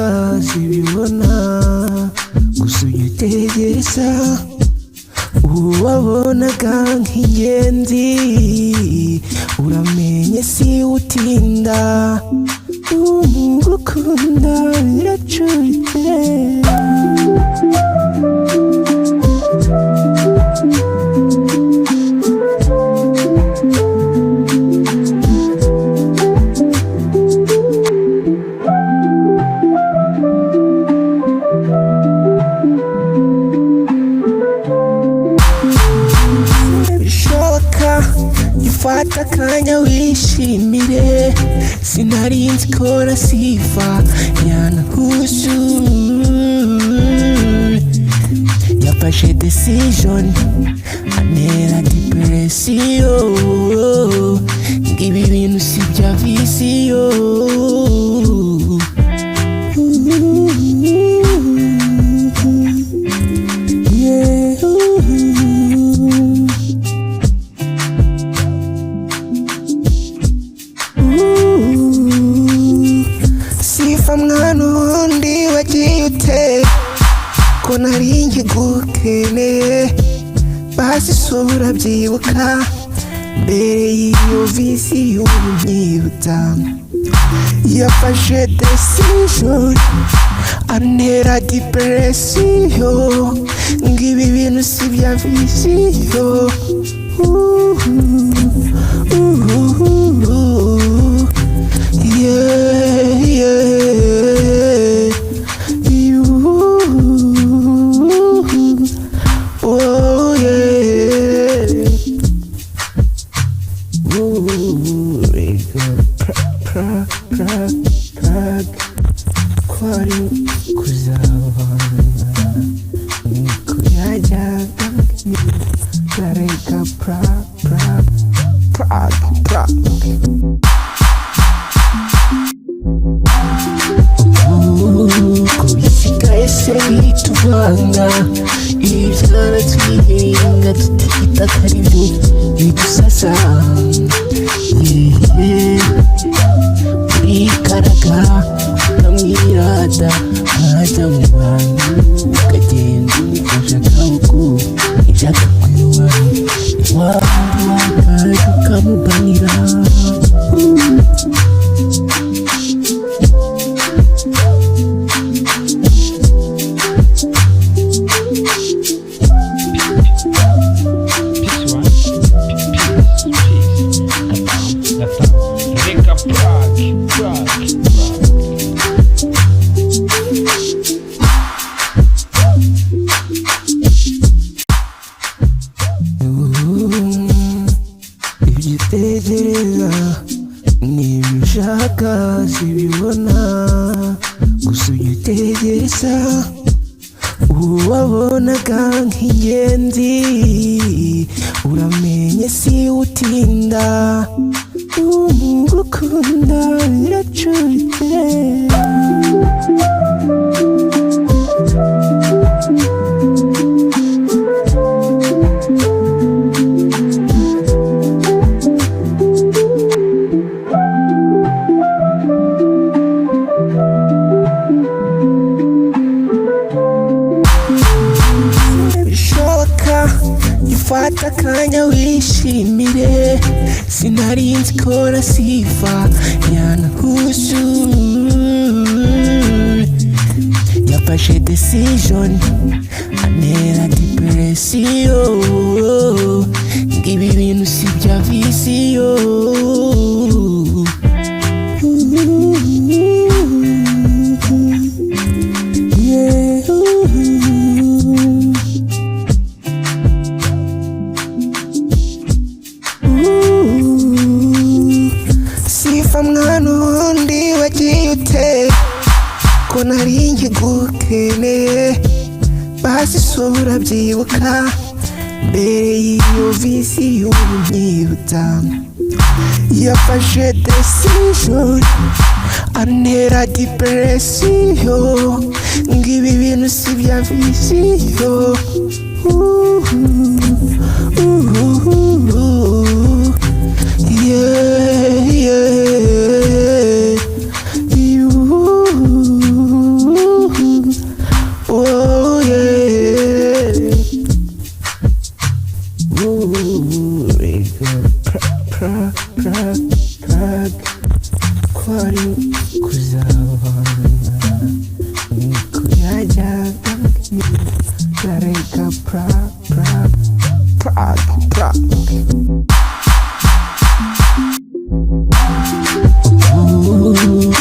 ibishaka zibibona gusa uyitegereza uwabonaga nk'ingenzi uramenye si utinda gukunda biracuritse fata akanya wishimire sinarinzi ko nasifa yanahuzu yafashe decision anera depression ngibi bintu si bya vision mwanundi wagiye ute ko nari nkigukeneye basi sura byibuka mbere y'iyo visi y'umwibutsa yafashe decision antera depression ngibi bintu si bya visiyo yeah, yeah, you, oh yeah, kwari kuzabana kuyajyaga gareka kubisigaye se bituvanga ibyana twihinga tutita karibu bidusasa urikaraga ukamwirata nkajya mu bantu ukagenda umufasha akaboko ibyaka kwiwa iwabo wakaje ukamubanira Ibitegereza n'ibishaka zibibona gusa uyitegereza uwabonaga nk'ingenzi uramenye si utinda gukunda biracuritse fata akanya wishimire sinarinzi ko nasifa yanahuzu yafashe decision anera depression ngibi bintu si bya vision mwanundi wagiye ute ko nari nkigukeneye basi sura byibuka mbere y'iyo visi y'umwibutsa yafashe decision antera depression ngibi bintu si bya visiyo yeah, yeah, you, Lareka pra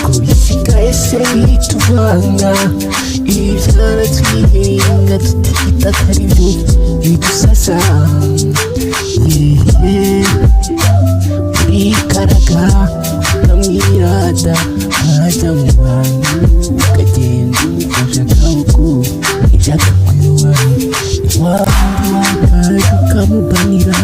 kubisigaye se bituvanga ibyana twihinga tutita kari byo bidusasa urikaraga ukamwirata nkajya mu bantu ukagenda ufashe akaboko ijaka kwiwawe iwawe wakaje ukamubanira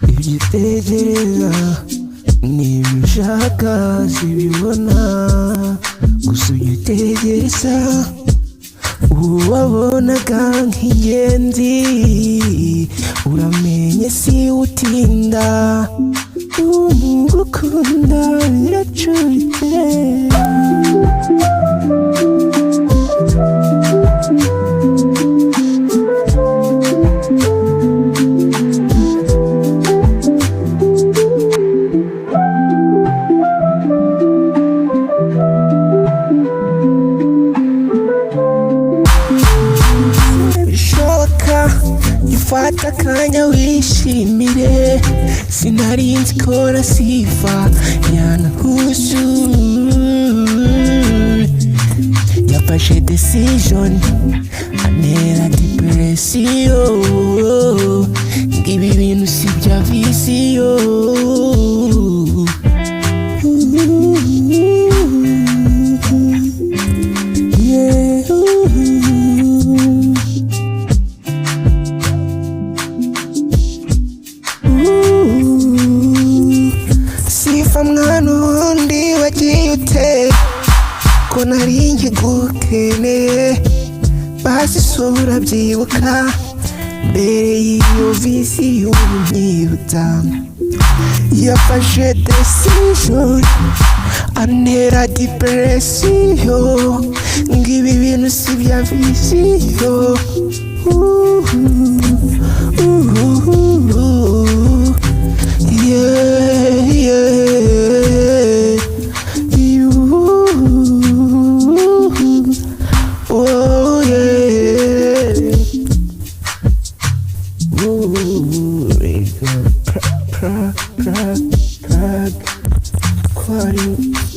Ibitegereza n'ibishaka sibibona gusa ugitegereza uwabonaga nk'ingenzi uramenye si utinda gukunda biracuritse fata akanya wishimire sinarinzi ko nasifa yanahuzu yafashe decision anera depression ngibi bintu si bya visiyo mwanundi wagiye ute ko nari nkigukeneye basi sura byibuka mbere y'iyo visi y'umwibutsa yafashe decision antera depression ngibi bintu si bya visiyo kuri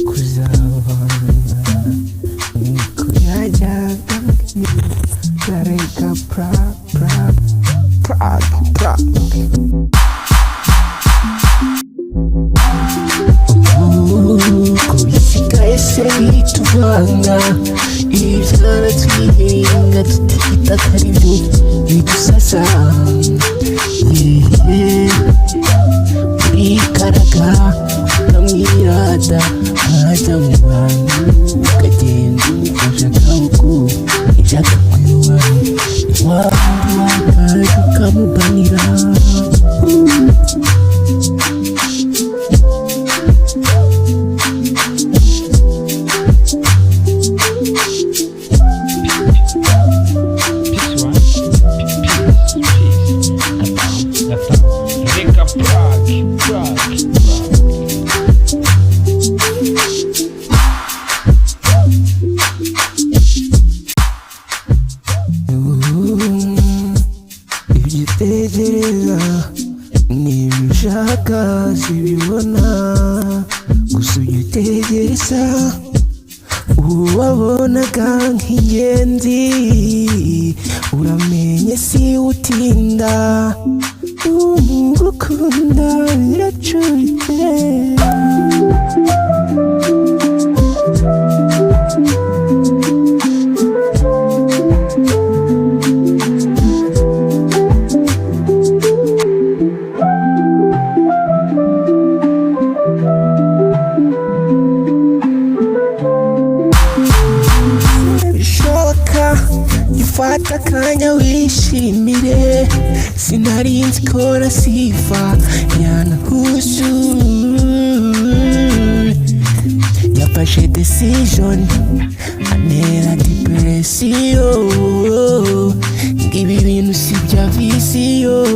kuzabana kuyajyaga lareka pra kubisigaye se bituvanga ibyana twihinga tutita kari byo bidusasa urikaraga ukamwirata nkajya mu bantu ukagenda ufashe akaboko ijaka kwiwawe iwawe wakaje ukamubanira ibitegereza n'ibishaka sibibona gusa ugitegereza uwabonaga nk'ingenzi uramenye si utinda gukunda biracuritse fata akanya wishimire mushimire sinarinzi ko nasifa yanahuzu yafashe decision antera depression ngibi bintu si bya vision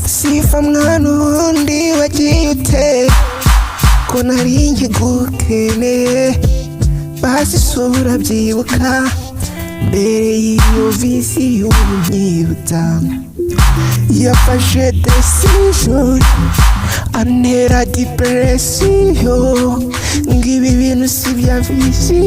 sifa mwana wundi wagiye ute ko nari nkigukeneye basi isura byibuka mbere y'iyo visi y'ubunyibutsa yafashe decision antera depression ngibi bintu si bya visi